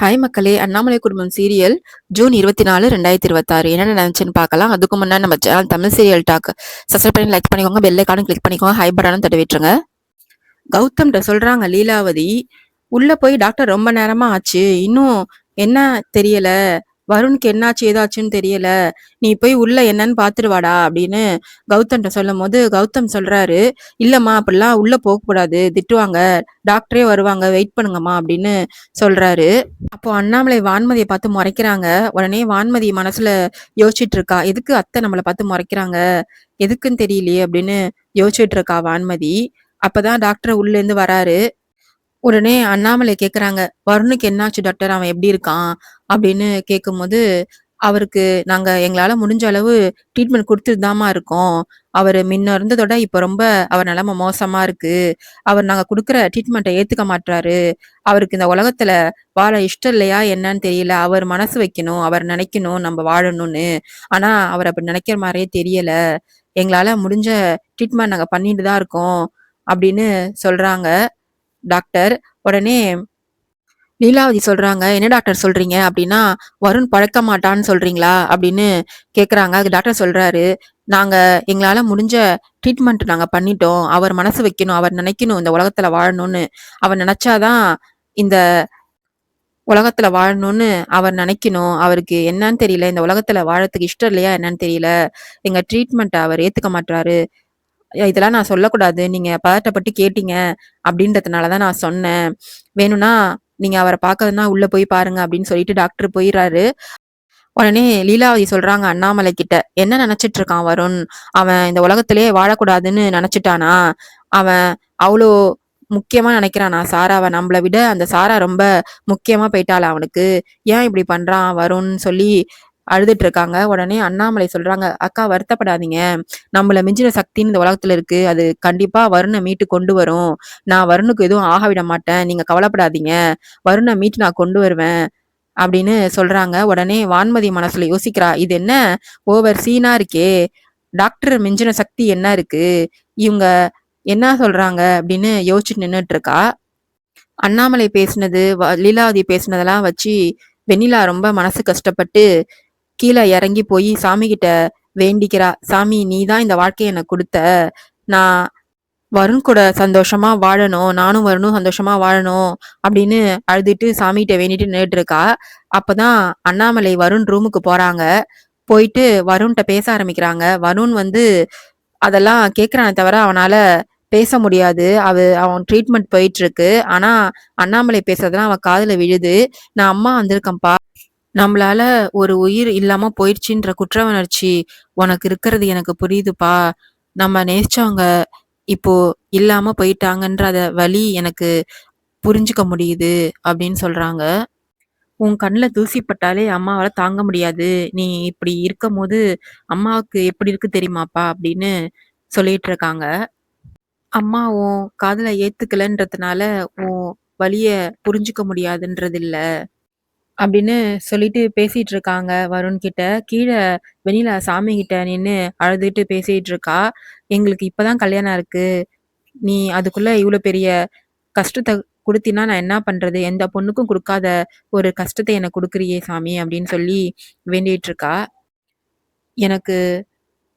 Hi மக்களே! அண்ணாமலை குடும்பம் serial June 24, 2026 என்னென்ன நடந்துச்சுன்னு பார்க்கலாம். அதுக்கு முன்னாடி நம்ம channel Tamil serial talk subscribe பண்ணி லைக் பண்ணிக்கோங்க. பெல் ஐகானும் கிளிக் பண்ணிக்கோங்க. ஹை பட்டனும் தட்டி விட்டுருங்க. கௌதம்கிட்ட சொல்றாங்க லீலாவதி, உள்ள போய் டாக்டர் ரொம்ப நேரமா ஆச்சு. இன்னும் என்ன தெரியல. வருணுக்கு என்னாச்சு ஏதாச்சுன்னு தெரியல. நீ போய் உள்ள என்னன்னு பாத்துட்டு வாடா அப்படின்னு கௌதம்கிட்ட சொல்லும் போது கௌதம் சொல்றாரு, இல்லம்மா அப்படிலாம் உள்ள போக கூடாது, திட்டுவாங்க, டாக்டரே வருவாங்க, வெயிட் பண்ணுங்கம்மா அப்படின்னு சொல்றாரு. அப்போ அண்ணாமலை வான்மதியை பார்த்து முறைக்கிறாங்க. உடனே வான்மதி மனசுல யோசிச்சுட்டு இருக்கா, எதுக்கு அத்தை நம்மளை பார்த்து முறைக்கிறாங்க, எதுக்குன்னு தெரியலையே அப்படின்னு யோசிச்சுட்டு இருக்கா வான்மதி. அப்பதான் டாக்டர் உள்ள இருந்து வராரு. உடனே அண்ணாமலை கேக்குறாங்க, வருணுக்கு என்னாச்சு டாக்டர், அவன் எப்படி இருக்கான் அப்படின்னு கேட்கும்போது, அவருக்கு நாங்க எங்களால முடிஞ்ச அளவு ட்ரீட்மெண்ட் கொடுத்துட்டு தாமா இருக்கோம். அவர் முன்ன இருந்ததோட இப்ப ரொம்ப அவர் நிலைமை மோசமா இருக்கு. அவர் நாங்க கொடுக்குற ட்ரீட்மெண்ட்டை ஏத்துக்க மாட்றாரு. அவருக்கு இந்த உலகத்துல வாழ இஷ்டம் இல்லையா என்னன்னு தெரியல. அவர் மனசு வைக்கணும், அவர் நினைக்கணும் நம்ம வாழணும்னு. ஆனா அவர் அப்படி நினைக்கிற மாதிரியே தெரியல. எங்களால முடிஞ்ச ட்ரீட்மெண்ட் நாங்க பண்ணிட்டு தான் இருக்கோம் அப்படின்னு சொல்றாங்க டாக்டர். உடனே லீலாவதி சொல்றாங்க, என்ன டாக்டர் சொல்றீங்க அப்படின்னா, வருண் பழக்க மாட்டான்னு சொல்றீங்களா அப்படின்னு கேக்குறாங்க. அது டாக்டர் சொல்றாரு, நாங்க எங்களால முடிஞ்ச ட்ரீட்மெண்ட் நாங்க பண்ணிட்டோம். அவர் மனசு வைக்கணும், அவர் நினைக்கணும் இந்த உலகத்துல வாழணும்னு. அவர் நினைச்சாதான் இந்த உலகத்துல வாழணும்னு அவர் நினைக்கணும். அவருக்கு என்னன்னு தெரியல, இந்த உலகத்துல வாழறதுக்கு இஷ்டம் இல்லையா என்னன்னு தெரியல. எங்க ட்ரீட்மெண்ட் அவர் ஏத்துக்க மாட்டாரு. இதெல்லாம் நான் சொல்லக்கூடாது, நீங்க பதட்டப்பட்டு கேட்டீங்க அப்படின்றதுனாலதான் நான் சொன்னேன். வேணும்னா நீங்க அவரை பார்க்கறதுன்னா உள்ள போய் பாருங்க அப்படின்னு சொல்லிட்டு டாக்டர் போயிடுறாரு. உடனே லீலாவதி சொல்றாங்க அண்ணாமலை கிட்ட, என்ன நினைச்சிட்டு இருக்கான் வருண், அவன் இந்த உலகத்திலேயே வாழக்கூடாதுன்னு நினைச்சிட்டானா, அவன் அவ்வளோ முக்கியமா நினைக்கிறானா சாராவை, நம்மளை விட அந்த சாரா ரொம்ப முக்கியமா போயிட்டாளா அவனுக்கு, ஏன் இப்படி பண்றான் வருண் சொல்லி அழுதுட்டு இருக்காங்க. உடனே அண்ணாமலை சொல்றாங்க, அக்கா வருத்தப்படாதீங்க, நம்மள மிஞ்சின சக்தின்னு இந்த உலகத்துல இருக்கு, அது கண்டிப்பா வருணை மீட்டு கொண்டு வரும். நான் வருணுக்கு எதுவும் ஆக விட மாட்டேன், நீங்க கவலைப்படாதீங்க, வருணை மீட்டு நான் கொண்டு வருவேன் அப்படின்னு சொல்றாங்க. உடனே வான்மதி மனசுல யோசிக்கிறா, இது என்ன ஓவர் சீனா இருக்கே, டாக்டர் மிஞ்சின சக்தி என்ன இருக்கு, இவங்க என்ன சொல்றாங்க அப்படின்னு யோசிச்சுட்டு நின்னுட்டு இருக்கா. அண்ணாமலை பேசினது லீலாவதி பேசினதெல்லாம் வச்சு வெண்ணிலா ரொம்ப மனசு கஷ்டப்பட்டு கீழே இறங்கி போய் சாமி கிட்ட வேண்டிக்கிறா, சாமி நீ தான் இந்த வாழ்க்கையை எனக்கு கொடுத்த, நான் வருண் கூட சந்தோஷமா வாழணும், நானும் வருணும் சந்தோஷமா வாழணும் அப்படின்னு அழுதுட்டு சாமிகிட்ட வேண்டிட்டு நின்றுட்டு இருக்கா. அப்பதான் அண்ணாமலை வருண் ரூமுக்கு போறாங்க. போயிட்டு வருண்கிட்ட பேச ஆரம்பிக்கிறாங்க. வருண் அதெல்லாம் கேக்குறானே தவிர அவனால பேச முடியாது. அவன் ட்ரீட்மெண்ட் போயிட்டு இருக்கு. ஆனா அண்ணாமலை பேசுறதெல்லாம் அவன் காதுல விழுது. நான் அம்மா வந்திருக்கேன்ப்பா, நம்மளால ஒரு உயிர் இல்லாம போயிடுச்சுன்ற குற்ற உணர்ச்சி உனக்கு இருக்கிறது எனக்கு புரியுதுப்பா. நம்ம நேசிச்சவங்க இப்போ இல்லாம போயிட்டாங்கன்ற வலி எனக்கு புரிஞ்சுக்க முடியுது அப்படின்னு சொல்றாங்க. உன் கண்ணுல தூசி பட்டாலே அம்மாவால தாங்க முடியாது. நீ இப்படி இருக்கும் போது அம்மாவுக்கு எப்படி இருக்கு தெரியுமாப்பா அப்படின்னு சொல்லிட்டு இருக்காங்க. அம்மா உன் காதுல ஏத்துக்கலன்றதுனால உன் வலிய புரிஞ்சுக்க முடியாதுன்றது இல்ல அப்படின்னு சொல்லிட்டு பேசிட்டு இருக்காங்க வருண் கிட்ட. கீழே வெண்ணிலா சாமி கிட்ட நின்னு அழுதுட்டு பேசிட்டு இருக்கா. எங்களுக்கு இப்பதான் கல்யாணம் இருக்கு, நீ அதுக்குள்ள இவ்வளவு பெரிய கஷ்டத்தை குடுத்தினா நான் என்ன பண்றது, எந்த பொண்ணுக்கும் கொடுக்காத ஒரு கஷ்டத்தை எனக்கு கொடுக்குறியே சாமி அப்படின்னு சொல்லி வேண்டிட்டு இருக்கா. எனக்கு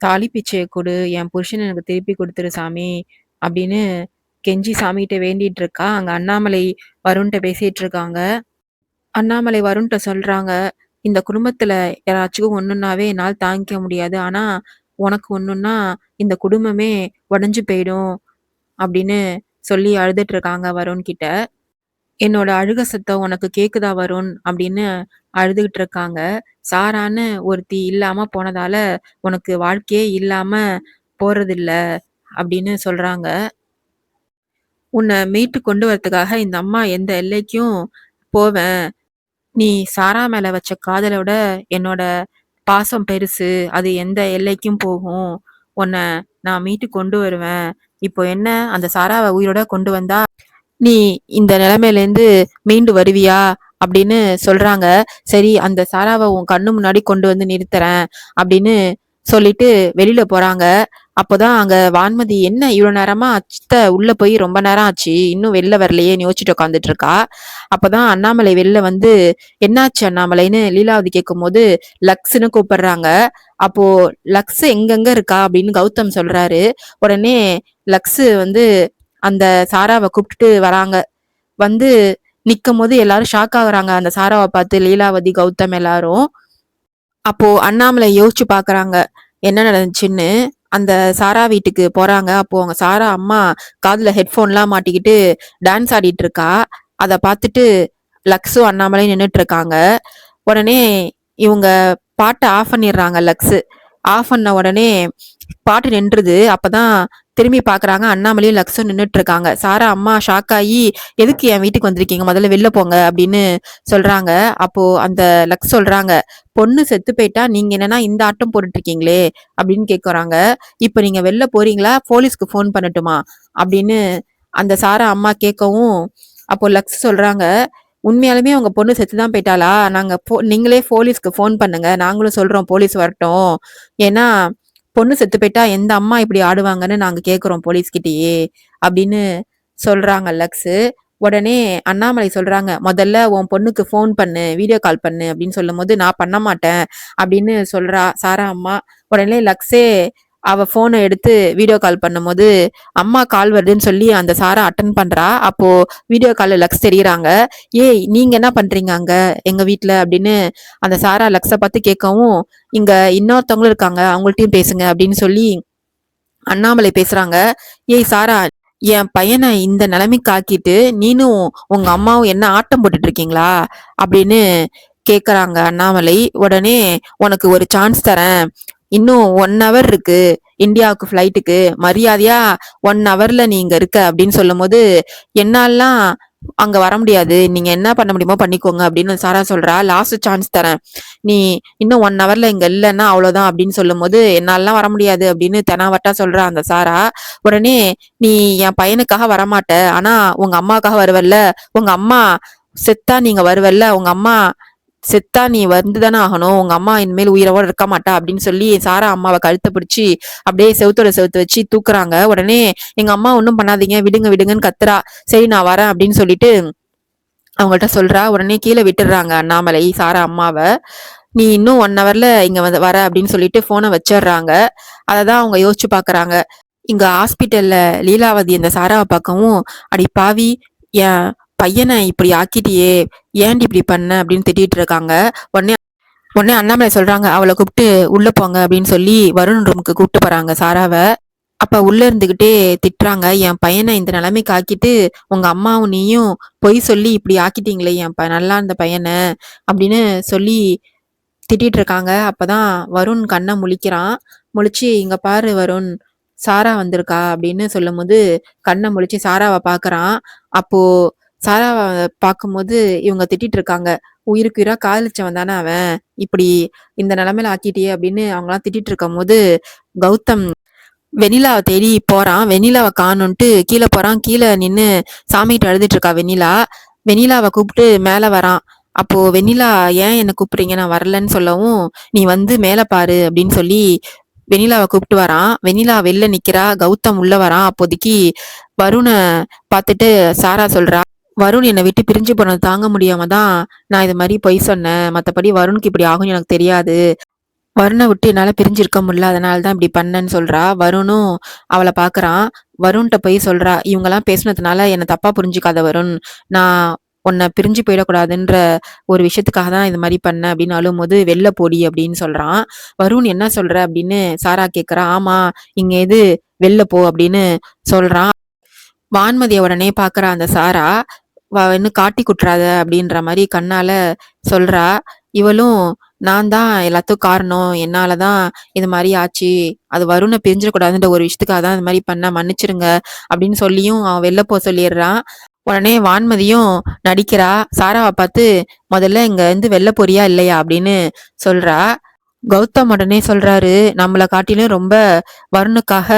தாலி பிச்சையை கொடு, என் புருஷன் எனக்கு திருப்பி கொடுத்துரு சாமி அப்படின்னு கெஞ்சி சாமிகிட்ட வேண்டிட்டு இருக்கா. அங்க அண்ணாமலை வருண்கிட்ட பேசிட்டு இருக்காங்க. அண்ணாமலை வருண்ட்ட சொல்றாங்க, இந்த குடும்பத்துல யாராச்சும் ஒண்ணுன்னாவே என்னால் தாங்கிக்க முடியாது, ஆனா உனக்கு ஒண்ணுன்னா இந்த குடும்பமே உடைஞ்சு போயிடும் அப்படின்னு சொல்லி அழுதுட்டு இருக்காங்க வருண் கிட்ட. என்னோட அழுக சத்தம் உனக்கு கேக்குதா வருண் அப்படின்னு அழுதுகிட்டு இருக்காங்க. சாரான்னு ஒருத்தி இல்லாம போனதால உனக்கு வாழ்க்கையே இல்லாம போறதில்ல அப்படின்னு சொல்றாங்க. உன்னை மீட்டு கொண்டு வரதுக்காக இந்த அம்மா எந்த எல்லைக்கும் போவேன். நீ சாரா மேல வச்ச காதலோட என்னோட பாசம் பெருசு, அது எந்த எல்லைக்கும் போகும். உன்னை நான் மீட்டு கொண்டு வருவேன். இப்போ என்ன அந்த சாராவை உயிரோட கொண்டு வந்தா நீ இந்த நிலைமையிலேருந்து மீண்டு வருவியா அப்படின்னு சொல்றாங்க. சரி அந்த சாராவை உன் கண்ணு முன்னாடி கொண்டு வந்து நிறுத்துறேன் அப்படின்னு சொல்லிட்டு வெளியில போறாங்க. அப்போதான் அங்க வான்மதி, என்ன இவ்வளவு நேரமா அத்தை உள்ள போய் ரொம்ப நேரம் ஆச்சு, இன்னும் வெளில வரலையேன்னு யோசிச்சுட்டு உட்காந்துட்டு இருக்கா. அப்பதான் அண்ணாமலை வெளில வந்து, என்னாச்சு அண்ணாமலைன்னு லீலாவதி கேட்கும்போது லக்ஸ்ன்னு கூப்பிடுறாங்க. அப்போ லக்ஸ் எங்கெங்க இருக்கா அப்படின்னு கௌதம் சொல்றாரு. உடனே லக்ஸ் வந்து அந்த சாராவை கூப்பிட்டுட்டு வராங்க. வந்து நிக்கும் போது எல்லாரும் ஷாக் ஆகுறாங்க அந்த சாராவை பார்த்து, லீலாவதி கௌதம் எல்லாரும். அப்போ அண்ணாமலை யோசிச்சு பாக்குறாங்க என்ன நடந்துச்சுன்னு. அந்த சாரா வீட்டுக்கு போறாங்க. அப்போ அவங்க சாரா அம்மா காதுல ஹெட்போன்லாம் மாட்டிக்கிட்டு டான்ஸ் ஆடிட்டு இருக்கா. அதை பார்த்துட்டு லக்ஸும் அண்ணாமலையும் நின்றுட்டு இருக்காங்க. உடனே இவங்க பாட்டை ஆஃப் பண்ணிடுறாங்க. லக்ஸ் ஆஃப் பண்ண உடனே பாட்டு நின்றுது. அப்பதான் திரும்பி பாக்குறாங்க, அண்ணாமலையும் லக்ஸும் நின்றுட்டு இருக்காங்க. சாரா அம்மா ஷாக் ஆகி, எதுக்கு என் வீட்டுக்கு வந்திருக்கீங்க, முதல்ல வெளில போங்க அப்படின்னு சொல்றாங்க. அப்போ அந்த லக்ஸ் சொல்றாங்க, பொண்ணு செத்து போயிட்டா நீங்க என்னன்னா இந்த ஆட்டம் போட்டுட்டு இருக்கீங்களே அப்படின்னு கேக்குறாங்க. இப்ப நீங்க வெளில போறீங்களா, போலீஸ்க்கு போன் பண்ணட்டுமா அப்படின்னு அந்த சாரா அம்மா கேட்கவும், அப்போ லக்ஸ் சொல்றாங்க, உண்மையாலுமே உங்க பொண்ணு செத்துதான் போயிட்டாளா, நீங்களே போலீஸ்க்கு போன் பண்ணுங்க, நாங்களும் சொல்றோம் போலீஸ் வரட்டும். ஏன்னா பொண்ணு செத்து போயிட்டா எந்த அம்மா இப்படி ஆடுவாங்கன்னு நாங்க கேக்குறோம் போலீஸ்கிட்டயே அப்படின்னு சொல்றாங்க லக்ஸ். உடனே அண்ணாமலை சொல்றாங்க, முதல்ல உன் பொண்ணுக்கு போன் பண்ணு, வீடியோ கால் பண்ணு அப்படின்னு சொல்லும் போது, நான் பண்ண மாட்டேன் அப்படின்னு சொல்றா சாரா அம்மா. உடனே லக்ஸே அவ போனை எடுத்து வீடியோ கால் பண்ணும்போது, அம்மா கால் வருதுன்னு சொல்லி அந்த சாரா அட்டன் பண்றா. அப்போ வீடியோ கால்ல லக்ஸ் தெரியறாங்க. ஏய் நீங்க என்ன பண்றீங்க அங்க எங்க வீட்டுல அப்படின்னு அந்த சாரா லக்ஸ பார்த்து கேட்கவும், இங்க இன்னொருத்தவங்களும் இருக்காங்க, அவங்கள்ட்டையும் பேசுங்க அப்படின்னு சொல்லி அண்ணாமலை பேசுறாங்க. ஏய் சாரா, என் பையனை இந்த நிலைமைக்கு ஆக்கிட்டு நீனும் உங்க அம்மாவும் என்ன ஆட்டம் போட்டுட்டு இருக்கீங்களா அப்படின்னு கேக்குறாங்க அண்ணாமலை. உடனே உனக்கு ஒரு சான்ஸ் தரேன், இன்னும் 1 hour இருக்கு இந்தியாவுக்கு ஃபிளைட்டுக்கு, மரியாதையா 1 hourல நீங்க இருக்க அப்படின்னு சொல்லும் போது, என்னாலாம் அங்க வர முடியாது, நீங்க என்ன பண்ண முடியுமோ பண்ணிக்கோங்க அப்படின்னு சாரா சொல்றா. லாஸ்ட் சான்ஸ் தரேன், நீ இன்னும் 1 hourல இங்க இல்லைன்னா அவ்வளவுதான் அப்படின்னு சொல்லும் போது, என்னாலாம் வர முடியாது அப்படின்னு தெனாவட்டா சொல்றா அந்த சாரா. உடனே நீ என் பையனுக்காக வரமாட்ட, ஆனா உங்க அம்மாக்காக வருவல்ல, உங்க அம்மா செத்தா நீங்க வருவல்ல, உங்க அம்மா செத்தா நீ வந்துதானே ஆகணும், உங்க அம்மா இனிமேல் உயிரோட இருக்க மாட்டா அப்படின்னு சொல்லி சாரா அம்மாவை கழுத்தை பிடிச்சி அப்படியே செவுத்தோட செவுத்து வச்சு தூக்குறாங்க. உடனே எங்க அம்மா ஒன்றும் பண்ணாதீங்க, விடுங்க விடுங்கன்னு கத்துறா. சரி நான் வரேன் அப்படின்னு சொல்லிட்டு அவங்கள்ட்ட சொல்றா. உடனே கீழே விட்டுடுறாங்க அண்ணாமலை சாரா அம்மாவை. நீ இன்னும் 1 hourல இங்க வந்து வர அப்படின்னு சொல்லிட்டு போனை வச்சிடுறாங்க. அததான் அவங்க யோசிச்சு பாக்குறாங்க. இங்க ஹாஸ்பிட்டல்ல லீலாவதி அந்த சாராவை பார்க்கவும், அடி பாவி, என் பையனை இப்படி ஆக்கிட்டியே, ஏன்டி இப்படி பண்ண அப்படின்னு திட்டிட்டு இருக்காங்க. உடனே உடனே அண்ணாமலை சொல்றாங்க, அவளை கூப்பிட்டு உள்ள போங்க அப்படின்னு சொல்லி வருண் ரூமுக்கு கூப்பிட்டு போறாங்க சாராவை. அப்ப உள்ள இருந்துகிட்டே திட்டுறாங்க, என் பையனை இந்த நிலைமைக்கு ஆக்கிட்டு உங்க அம்மாவும் நீயும் பொய் சொல்லி இப்படி ஆக்கிட்டீங்களே நல்லா இருந்த பையனை அப்படின்னு சொல்லி திட்டிட்டு இருக்காங்க. அப்பதான் வருண் கண்ணை முழிக்கிறான். முழிச்சு, இங்க பாரு வருண், சாரா வந்திருக்கா அப்படின்னு சொல்லும் போது கண்ணை முழிச்சு சாராவை பாக்குறான். அப்போ சாராவை பார்க்கும்போது இவங்க திட்டிட்டு இருக்காங்க, உயிருக்கு உயிரா காதலிச்சவன் தானே அவன், இப்படி இந்த நிலைமையில ஆக்கிட்டியே அப்படின்னு அவங்களாம் திட்டிட்டு இருக்கும் போது கௌதம் வெண்ணிலாவை தேடி போறான். வெண்ணிலாவை காணுன்ட்டு கீழே போறான். கீழே நின்னு சாமிகிட்ட அழுதுட்டு இருக்கா வெண்ணிலா. வெண்ணிலாவை கூப்பிட்டு மேல வரான். அப்போ வெண்ணிலா, ஏன் என்ன கூப்பிடுறீங்க, நான் வரலன்னு சொல்லவும், நீ வந்து மேல பாரு அப்படின்னு சொல்லி வெண்ணிலாவை கூப்பிட்டு வரான். வெண்ணிலா வெளில நிக்கிறா. கௌதம் உள்ள வரான். அப்போதைக்கு வருணை பார்த்துட்டு சாரா சொல்றா, வருண் என்னை விட்டு பிரிஞ்சு போனது தாங்க முடியாம தான் நான் இது மாதிரி பொய் சொன்னேன், மற்றபடி வருணுக்கு இப்படி ஆகும்னு எனக்கு தெரியாது, வருணை விட்டு என்னால பிரிஞ்சு இருக்க முடியல, அதனாலதான் இப்படி பண்ணேன்னு சொல்றா. வருணும் அவளை பாக்குறான். வருண்கிட்ட போய் சொல்றா, இவங்கெல்லாம் பேசுனதுனால என்னை தப்பா புரிஞ்சுக்காத வருண், நான் உன்னை பிரிஞ்சு போயிடக்கூடாதுன்ற ஒரு விஷயத்துக்காக தான் இது மாதிரி பண்ண அப்படின்னு அழும்போது, வெளில போடி அப்படின்னு சொல்றான். வருண் என்ன சொல்ற அப்படின்னு சாரா கேக்குறா. ஆமா, இங்க எது வெளில போ அப்படின்னு சொல்றான். வான்மதிய உடனே பாக்குறா அந்த சாரா. இன்னும் காட்டி குட்டுறாத அப்படின்ற மாதிரி கண்ணால சொல்றா. இவளும், நான் தான் எல்லாத்துக்கும் காரணம், என்னாலதான் இது மாதிரி ஆச்சு, அது வருணை பிரிஞ்சிடக்கூடாதுன்ற ஒரு விஷயத்துக்காக தான் இது மாதிரி பண்ண, மன்னிச்சிருங்க அப்படின்னு சொல்லியும் அவன் வெளில போ சொல்லிடுறான். உடனே வான்மதியும் நடிக்கிறா. சாராவை பார்த்து, முதல்ல இங்க இருந்து வெளில போறியா இல்லையா அப்படின்னு சொல்றா. கௌதம் உடனே சொல்றாரு, நம்மளை காட்டிலும் ரொம்ப வருணுக்காக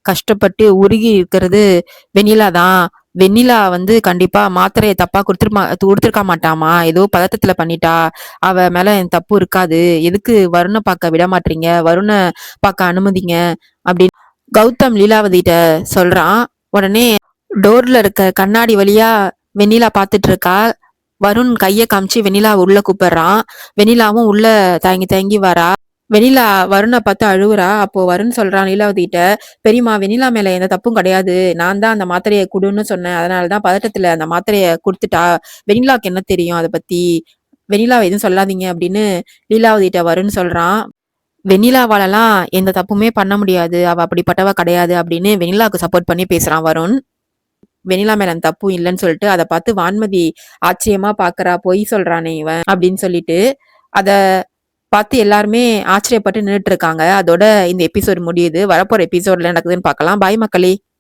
கஷ்டப்பட்டு உருகி இருக்கிறது வெண்ணிலா தான். வெண்ணிலா வந்து கண்டிப்பா மாத்திரையை தப்பா கொடுத்துருக்க மாட்டாமா, ஏதோ பதட்டத்துல பண்ணிட்டா, அவ மேல தப்பு இருக்காது, எதுக்கு வருணை பார்க்க விட மாட்டீங்க, வருணை பார்க்க அனுமதிங்க அப்படின்னு கௌதம் லீலாவதிட்ட சொல்றான். உடனே டோர்ல இருக்க கண்ணாடி வழியா வெண்ணிலா பாத்துட்டு இருக்கா. வருண் கைய காமிச்சு வெண்ணிலாவை உள்ள கூப்பிடுறான். வெண்ணிலாவும் உள்ள தயங்கி தயங்கி வரா. வெண்ணிலா வருணை பார்த்து அழுவுறா. அப்போ வருண் சொல்றான் லீலாவதிட்ட, பெரியம்மா வெண்ணிலா மேல எந்த தப்பும் கிடையாது, நான் தான் அந்த மாத்திரையை குடுன்னு சொன்னேன், அதனாலதான் பதட்டத்துல அந்த மாத்திரையை கொடுத்துட்டா, வெண்ணிலாவுக்கு என்ன தெரியும் அதை பத்தி, வெண்ணிலாவை எதுவும் சொல்லாதீங்க அப்படின்னு லீலாவதிட்ட வருண் சொல்றான். வெண்ணிலாவாலலாம் எந்த தப்புமே பண்ண முடியாது, அவ அப்படிப்பட்டவ கிடையாது அப்படின்னு வெண்ணிலாவுக்கு சப்போர்ட் பண்ணி பேசுறான் வருண். வெண்ணிலா மேல அந்த தப்பும் இல்லைன்னு சொல்லிட்டு அதை பார்த்து வான்மதி ஆச்சரியமா பாக்குறா. பொய் சொல்றானே இவன் அப்படின்னு சொல்லிட்டு அத பார்த்து எல்லாருமே ஆச்சரியப்பட்டு நின்னுட்டு இருக்காங்க. அதோட இந்த எபிசோட் முடியுது. வரப்போற எபிசோட்ல நடக்குதுன்னு பார்க்கலாம். பாய் மக்களே.